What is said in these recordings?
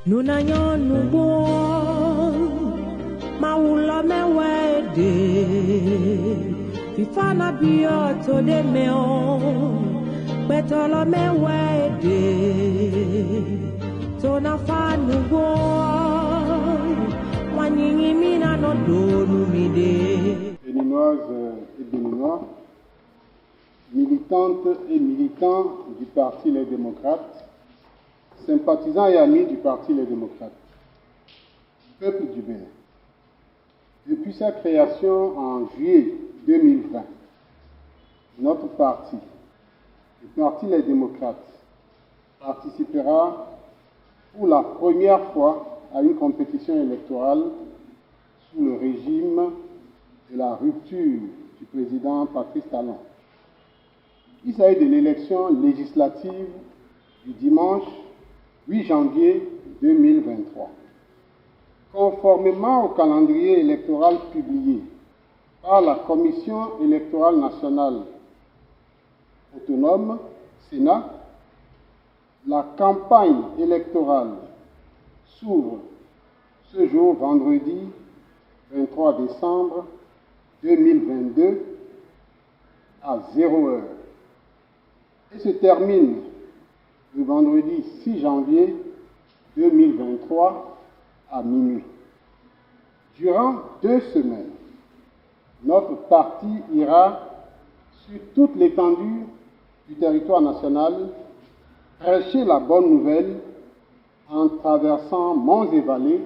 Nunanyo nubo Maula mewede Fifana biyo to de meo Betolo mewede Tona fa nubo Wanyingi mina no do numide. Béninoises et Béninois, militantes et militants du Parti Les Démocrates, sympathisants et amis du Parti Les Démocrates, peuple du Bénin. Depuis sa création en juillet 2020, notre parti, le Parti Les Démocrates, participera pour la première fois à une compétition électorale sous le régime de la rupture du président Patrice Talon. Il s'agit de l'élection législative du dimanche 8 janvier 2023. Conformément au calendrier électoral publié par la Commission électorale nationale autonome, Sénat, la campagne électorale s'ouvre ce jour, vendredi 23 décembre 2022 à 0 heure et se termine le vendredi 6 janvier 2023 à minuit. Durant 2 semaines, notre parti ira sur toute l'étendue du territoire national prêcher la bonne nouvelle en traversant monts et vallées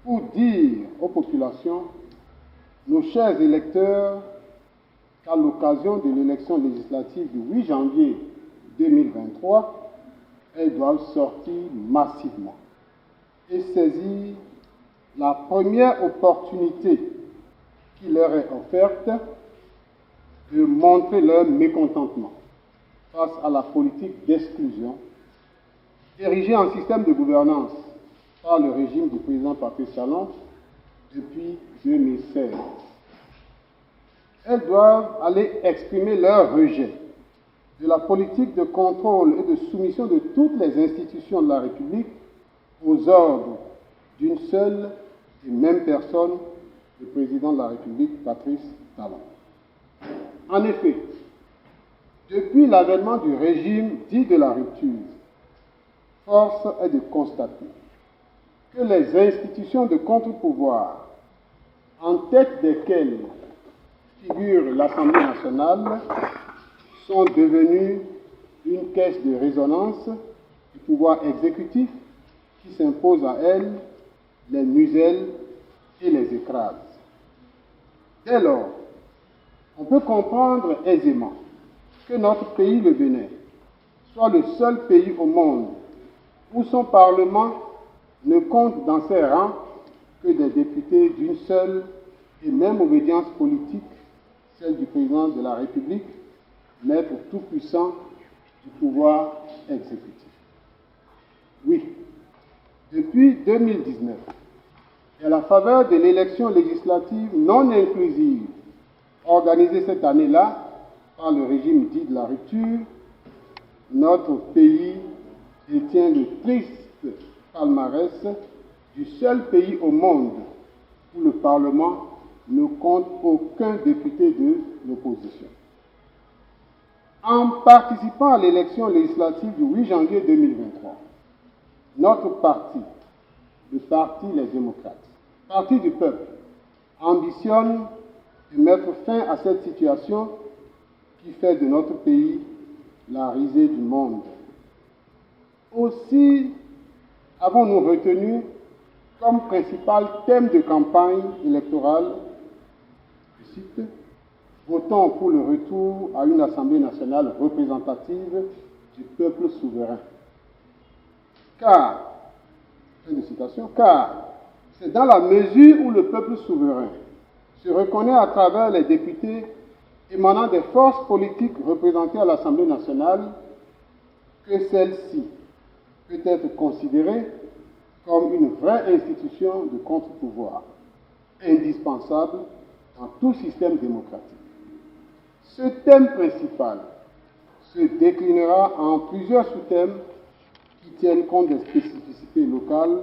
pour dire aux populations, nos chers électeurs, qu'à l'occasion de l'élection législative du 8 janvier 2023, elles doivent sortir massivement et saisir la première opportunité qui leur est offerte de montrer leur mécontentement face à la politique d'exclusion érigée en système de gouvernance par le régime du président Patrice Talon depuis 2016. Elles doivent aller exprimer leur rejet de la politique de contrôle et de soumission de toutes les institutions de la République aux ordres d'une seule et même personne, le président de la République, Patrice Talon. En effet, depuis l'avènement du régime dit de la rupture, force est de constater que les institutions de contre-pouvoir, en tête desquelles figure l'Assemblée nationale, sont devenues une caisse de résonance du pouvoir exécutif qui s'impose à elles, les muselle et les écrase. Dès lors, on peut comprendre aisément que notre pays, le Bénin, soit le seul pays au monde où son Parlement ne compte dans ses rangs que des députés d'une seule et même obédience politique, celle du président de la République, maître tout-puissant du pouvoir exécutif. Oui, depuis 2019, et à la faveur de l'élection législative non inclusive organisée cette année-là par le régime dit de la rupture, notre pays détient le triste palmarès du seul pays au monde où le Parlement ne compte aucun député de l'opposition. En participant à l'élection législative du 8 janvier 2023, notre parti, le Parti Les Démocrates, Parti du peuple, ambitionne de mettre fin à cette situation qui fait de notre pays la risée du monde. Aussi avons-nous retenu comme principal thème de campagne électorale, je cite, « Votons pour le retour à une Assemblée nationale représentative du peuple souverain ». Car, fin de citation, car c'est dans la mesure où le peuple souverain se reconnaît à travers les députés émanant des forces politiques représentées à l'Assemblée nationale que celle-ci peut être considérée comme une vraie institution de contre-pouvoir, indispensable dans tout système démocratique. Ce thème principal se déclinera en plusieurs sous-thèmes qui tiennent compte des spécificités locales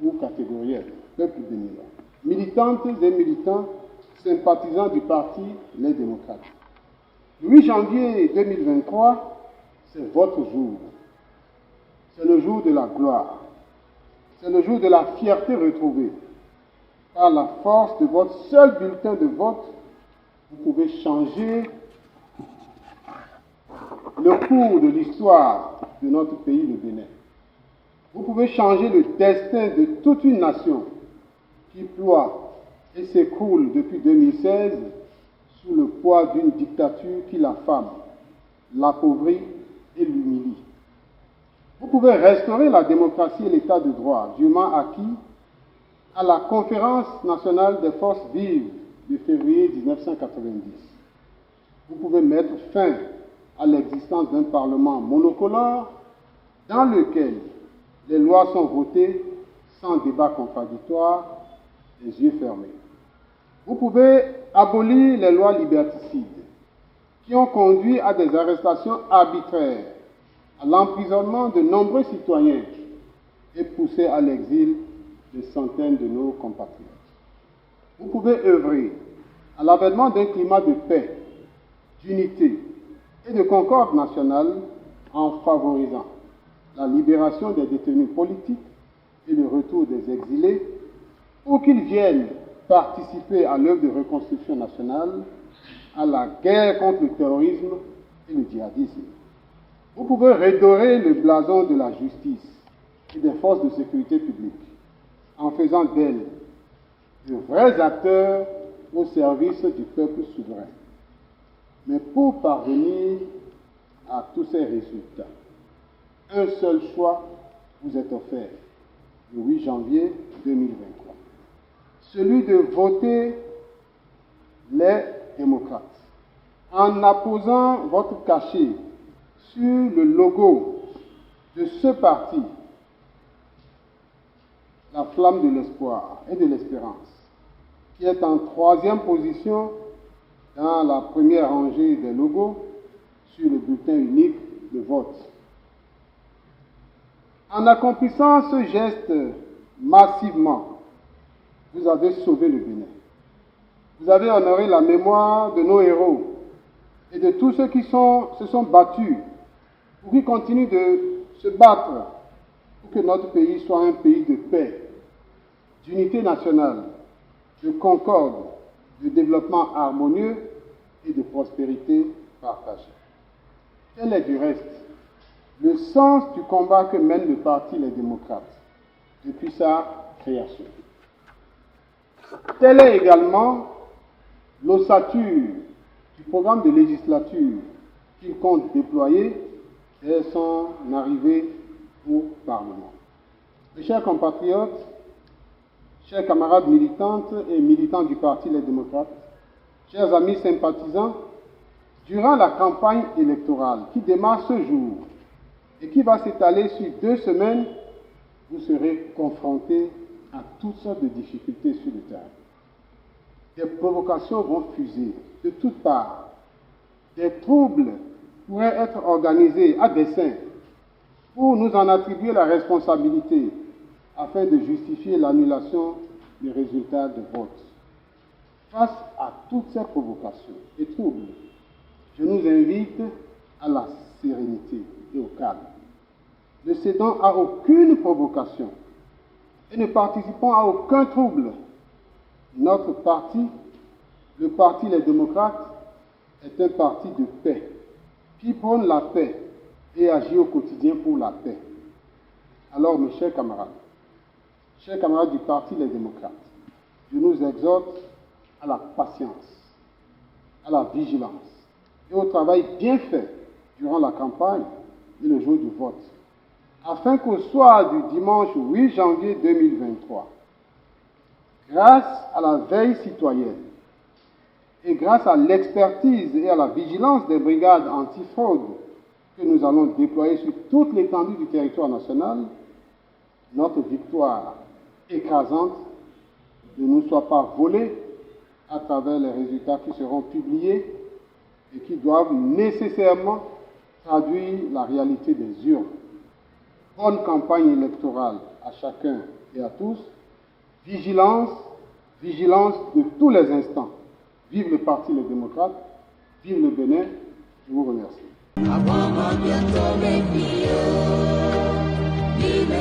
ou catégorielles. Peuple béninois. Militantes et militants, sympathisants du parti Les Démocrates. Le 8 janvier 2023, c'est votre jour. C'est le jour de la gloire. C'est le jour de la fierté retrouvée. Par la force de votre seul bulletin de vote, vous pouvez changer le cours de l'histoire de notre pays, le Bénin. Vous pouvez changer le destin de toute une nation qui ploie et s'écroule depuis 2016 sous le poids d'une dictature qui l'affame, l'appauvrit et l'humilie. Vous pouvez restaurer la démocratie et l'état de droit dûment acquis à la Conférence nationale des forces vives de février 1990. Vous pouvez mettre fin à l'existence d'un Parlement monocolore dans lequel les lois sont votées sans débat contradictoire, les yeux fermés. Vous pouvez abolir les lois liberticides qui ont conduit à des arrestations arbitraires, à l'emprisonnement de nombreux citoyens et poussé à l'exil de centaines de nos compatriotes. Vous pouvez œuvrer à l'avènement d'un climat de paix, d'unité et de concorde nationale en favorisant la libération des détenus politiques et le retour des exilés pour qu'ils viennent participer à l'œuvre de reconstruction nationale, à la guerre contre le terrorisme et le djihadisme. Vous pouvez redorer le blason de la justice et des forces de sécurité publique en faisant d'elles de vrais acteurs au service du peuple souverain. Mais pour parvenir à tous ces résultats, un seul choix vous est offert le 8 janvier 2023. Celui de voter les démocrates en apposant votre cachet sur le logo de ce parti, la flamme de l'espoir et de l'espérance, qui est en troisième position dans la première rangée des logos sur le bulletin unique de vote. En accomplissant ce geste massivement, vous avez sauvé le Bénin. Vous avez honoré la mémoire de nos héros et de tous ceux qui se sont battus ou qui continuent de se battre pour que notre pays soit un pays de paix, d'unité nationale, de concorde, de développement harmonieux et de prospérité partagée. Tel est du reste le sens du combat que mène le Parti Les Démocrates depuis sa création. Telle est également l'ossature du programme de législature qu'il compte déployer dès son arrivée au Parlement. Mes chers compatriotes, chers camarades militantes et militants du Parti Les Démocrates, chers amis sympathisants, durant la campagne électorale qui démarre ce jour et qui va s'étaler sur 2 semaines, vous serez confrontés à toutes sortes de difficultés sur le terrain. Des provocations vont fuser de toutes parts. Des troubles pourraient être organisés à dessein pour nous en attribuer la responsabilité afin de justifier l'annulation des résultats de vote. Face à toutes ces provocations et troubles, je nous invite à la sérénité et au calme. Ne cédons à aucune provocation et ne participons à aucun trouble. Notre parti, le Parti Les Démocrates, est un parti de paix qui prône la paix et agit au quotidien pour la paix. Alors, mes chers camarades du Parti Les Démocrates, je nous exhorte à la patience, à la vigilance et au travail bien fait durant la campagne et le jour du vote, afin qu'au soir du dimanche 8 janvier 2023, grâce à la veille citoyenne et grâce à l'expertise et à la vigilance des brigades antifraude que nous allons déployer sur toute l'étendue du territoire national, notre victoire écrasante ne nous soit pas volée à travers les résultats qui seront publiés et qui doivent nécessairement traduire la réalité des urnes. bonne campagne électorale à chacun et à tous. Vigilance, vigilance de tous les instants. Vive le Parti Les Démocrates, vive le Bénin. Je vous remercie. Vive